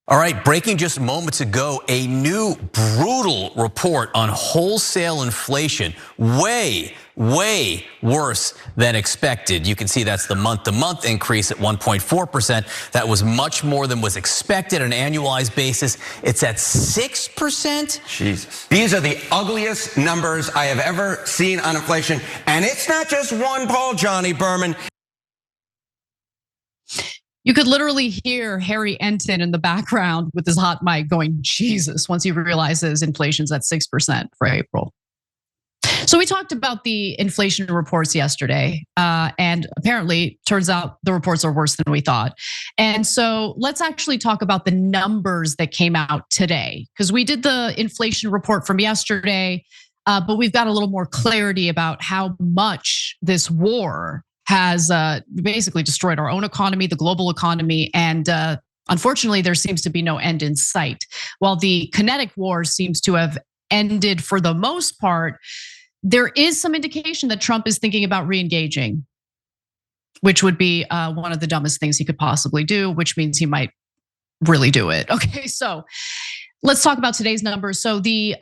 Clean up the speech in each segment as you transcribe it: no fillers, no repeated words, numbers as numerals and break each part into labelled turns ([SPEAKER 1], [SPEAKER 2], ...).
[SPEAKER 1] All right, breaking just moments ago, a new brutal report on wholesale inflation. Way worse than expected. You can see that's the month-to-month increase at 1.4%. That was much more than was expected on an annualized basis. It's at 6%.
[SPEAKER 2] Jesus. These are the ugliest numbers I have ever seen on inflation. And it's not just one poll, Johnny Berman.
[SPEAKER 3] You could literally hear Harry Enten in the background with his hot mic going, Jesus, once he realizes inflation's at 6% for April. So we talked about the inflation reports yesterday, and apparently turns out the reports are worse than we thought. And so let's actually talk about the numbers that came out today, because we did the inflation report from yesterday, but we've got a little more clarity about how much this war has basically destroyed our own economy, the global economy, and unfortunately, there seems to be no end in sight. While the kinetic war seems to have ended for the most part, there is some indication that Trump is thinking about re-engaging, which would be one of the dumbest things he could possibly do, which means he might really do it. Okay, so let's talk about today's numbers. So the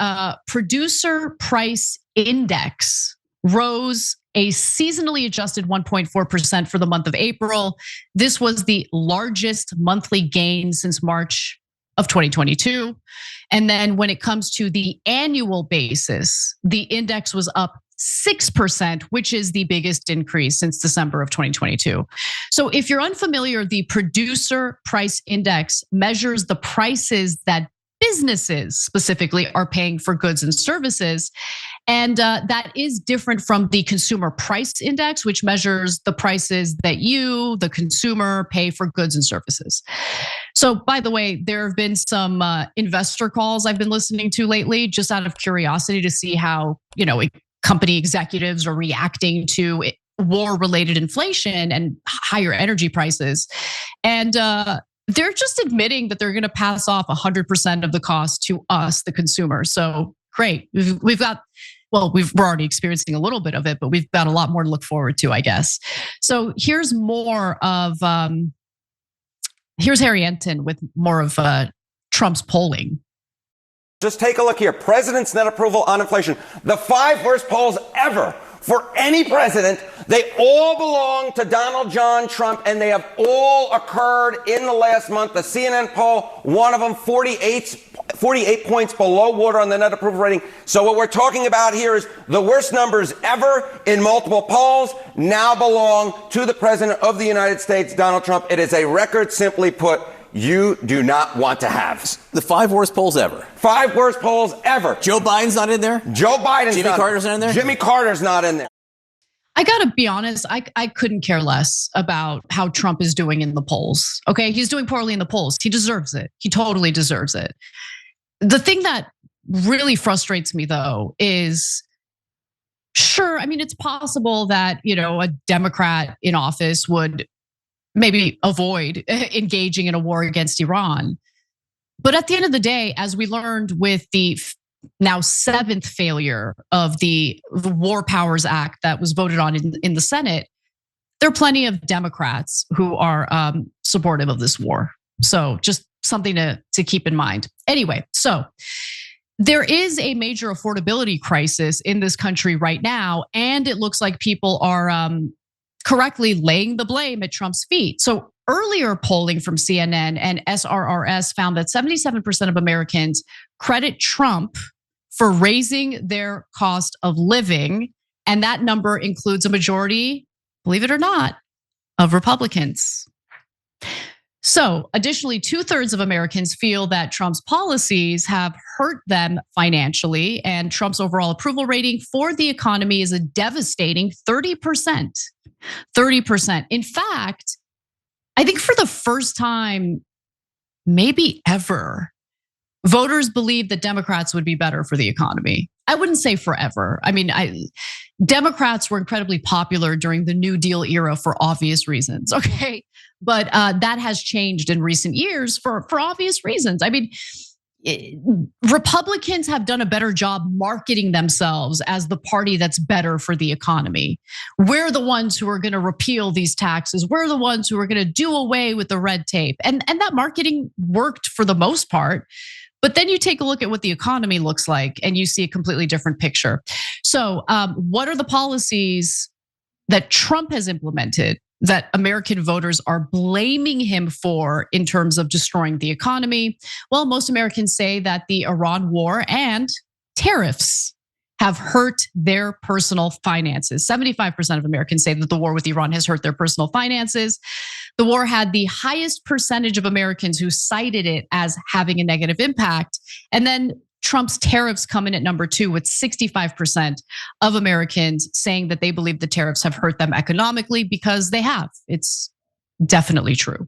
[SPEAKER 3] producer price index rose a seasonally adjusted 1.4% for the month of April. This was the largest monthly gain since March of 2022. And then when it comes to the annual basis, the index was up 6%, which is the biggest increase since December of 2022. So if you're unfamiliar, the producer price index measures the prices that businesses specifically are paying for goods and services. And that is different from the consumer price index, which measures the prices that you, the consumer, pay for goods and services. So by the way, there have been some investor calls I've been listening to lately, just out of curiosity to see how, company executives are reacting to war-related inflation and higher energy prices. And they're just admitting that they're going to pass off 100% of the cost to us, the consumer. So great. We're already experiencing a little bit of it, but we've got a lot more to look forward to, I guess. So here's more of, here's Harry Enten with more of Trump's polling.
[SPEAKER 2] Just take a look here. President's net approval on inflation. The 5 worst polls ever for any president. They all belong to Donald John Trump, and they have all occurred in the last month. The CNN poll, one of them, 48 points below water on the net approval rating. So what we're talking about here is the worst numbers ever in multiple polls now belong to the president of the United States, Donald Trump. It is a record, simply put, you do not want to have.
[SPEAKER 1] The 5 worst polls ever.
[SPEAKER 2] 5 worst polls ever.
[SPEAKER 1] Joe Biden's not in there?
[SPEAKER 2] Joe Biden's
[SPEAKER 1] Jimmy Carter's not in there?
[SPEAKER 2] Jimmy Carter's not in there.
[SPEAKER 3] I gotta be honest, I couldn't care less about how Trump is doing in the polls. Okay, he's doing poorly in the polls. He deserves it. He totally deserves it. The thing that really frustrates me though is, sure, I mean, it's possible that, a Democrat in office would maybe avoid engaging in a war against Iran. But at the end of the day, as we learned with the now 7th failure of the War Powers Act that was voted on in the Senate, there are plenty of Democrats who are supportive of this war. So just something to keep in mind. Anyway, so there is a major affordability crisis in this country right now, and it looks like people are correctly laying the blame at Trump's feet. So earlier polling from CNN and SRRS found that 77% of Americans credit Trump for raising their cost of living. And that number includes a majority, believe it or not, of Republicans. So additionally, 2/3 of Americans feel that Trump's policies have hurt them financially, and Trump's overall approval rating for the economy is a devastating 30%. 30%. In fact, I think for the first time, maybe ever, voters believe that Democrats would be better for the economy. I wouldn't say forever. I mean, Democrats were incredibly popular during the New Deal era for obvious reasons, okay? But that has changed in recent years for obvious reasons. I mean, Republicans have done a better job marketing themselves as the party that's better for the economy. We're the ones who are going to repeal these taxes. We're the ones who are going to do away with the red tape. And that marketing worked for the most part. But then you take a look at what the economy looks like and you see a completely different picture. So what are the policies that Trump has implemented that American voters are blaming him for in terms of destroying the economy? Well, most Americans say that the Iran war and tariffs have hurt their personal finances. 75% of Americans say that the war with Iran has hurt their personal finances. The war had the highest percentage of Americans who cited it as having a negative impact. And then Trump's tariffs come in at number 2 with 65% of Americans saying that they believe the tariffs have hurt them economically, because they have. It's definitely true.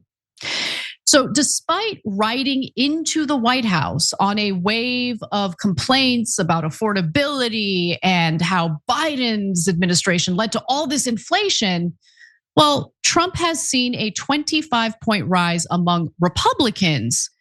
[SPEAKER 3] So despite riding into the White House on a wave of complaints about affordability and how Biden's administration led to all this inflation, well, Trump has seen a 25-point rise among Republicans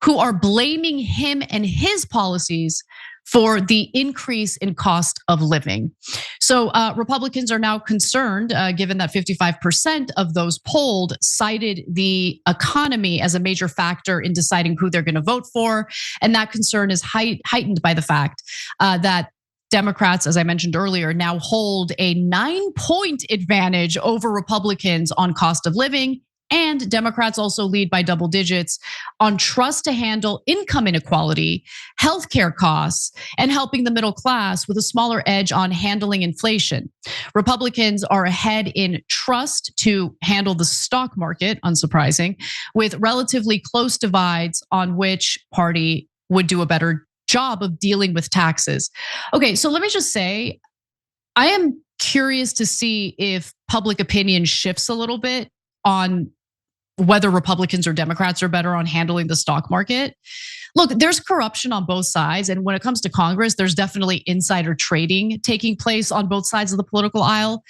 [SPEAKER 3] who are blaming him and his policies for the increase in cost of living. So Republicans are now concerned, given that 55% of those polled cited the economy as a major factor in deciding who they're going to vote for. And that concern is heightened by the fact that Democrats, as I mentioned earlier, now hold a 9-point advantage over Republicans on cost of living. And Democrats also lead by double digits on trust to handle income inequality, healthcare costs, and helping the middle class, with a smaller edge on handling inflation. Republicans are ahead in trust to handle the stock market, unsurprising, with relatively close divides on which party would do a better job of dealing with taxes. Okay, so let me just say, I am curious to see if public opinion shifts a little bit on whether Republicans or Democrats are better on handling the stock market. Look, there's corruption on both sides. And when it comes to Congress, there's definitely insider trading taking place on both sides of the political aisle.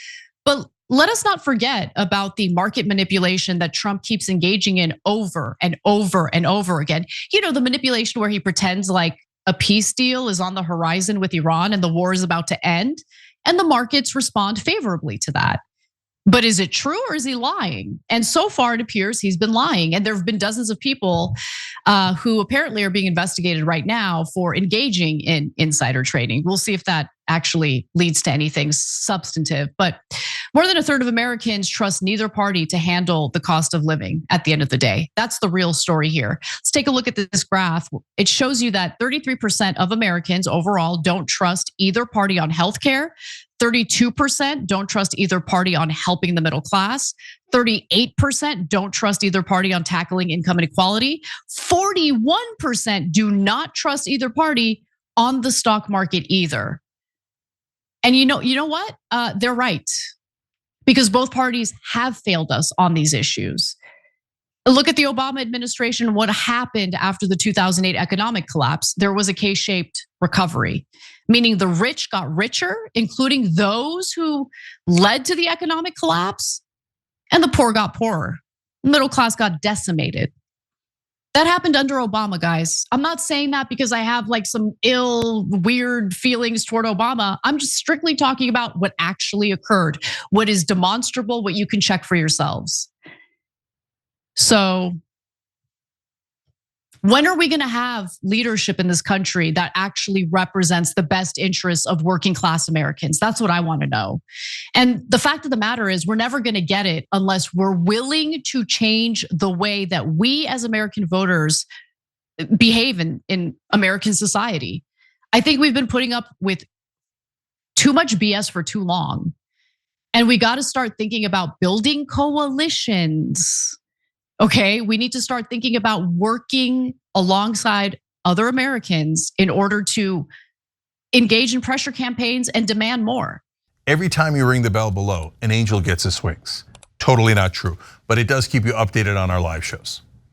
[SPEAKER 3] But let us not forget about the market manipulation that Trump keeps engaging in over and over and over again. You know, the manipulation where he pretends like a peace deal is on the horizon with Iran and the war is about to end, and the markets respond favorably to that. But is it true, or is he lying? And so far it appears he's been lying. And there have been dozens of people who apparently are being investigated right now for engaging in insider trading. We'll see if that actually leads to anything substantive. But more than a third of Americans trust neither party to handle the cost of living at the end of the day. That's the real story here. Let's take a look at this graph. It shows you that 33% of Americans overall don't trust either party on healthcare. 32% don't trust either party on helping the middle class. 38% don't trust either party on tackling income inequality. 41% do not trust either party on the stock market either. And you know what? They're right, because both parties have failed us on these issues. Look at the Obama administration, what happened after the 2008 economic collapse. There was a K-shaped recovery, meaning the rich got richer, including those who led to the economic collapse, and the poor got poorer. The middle class got decimated. That happened under Obama, guys. I'm not saying that because I have like some weird feelings toward Obama. I'm just strictly talking about what actually occurred, what is demonstrable, what you can check for yourselves. So when are we going to have leadership in this country that actually represents the best interests of working class Americans? That's what I want to know. And the fact of the matter is, we're never going to get it unless we're willing to change the way that we as American voters behave in American society. I think we've been putting up with too much BS for too long. And we got to start thinking about building coalitions. Okay, we need to start thinking about working alongside other Americans in order to engage in pressure campaigns and demand more.
[SPEAKER 4] Every time you ring the bell below, an angel gets his wings. Totally not true, but it does keep you updated on our live shows.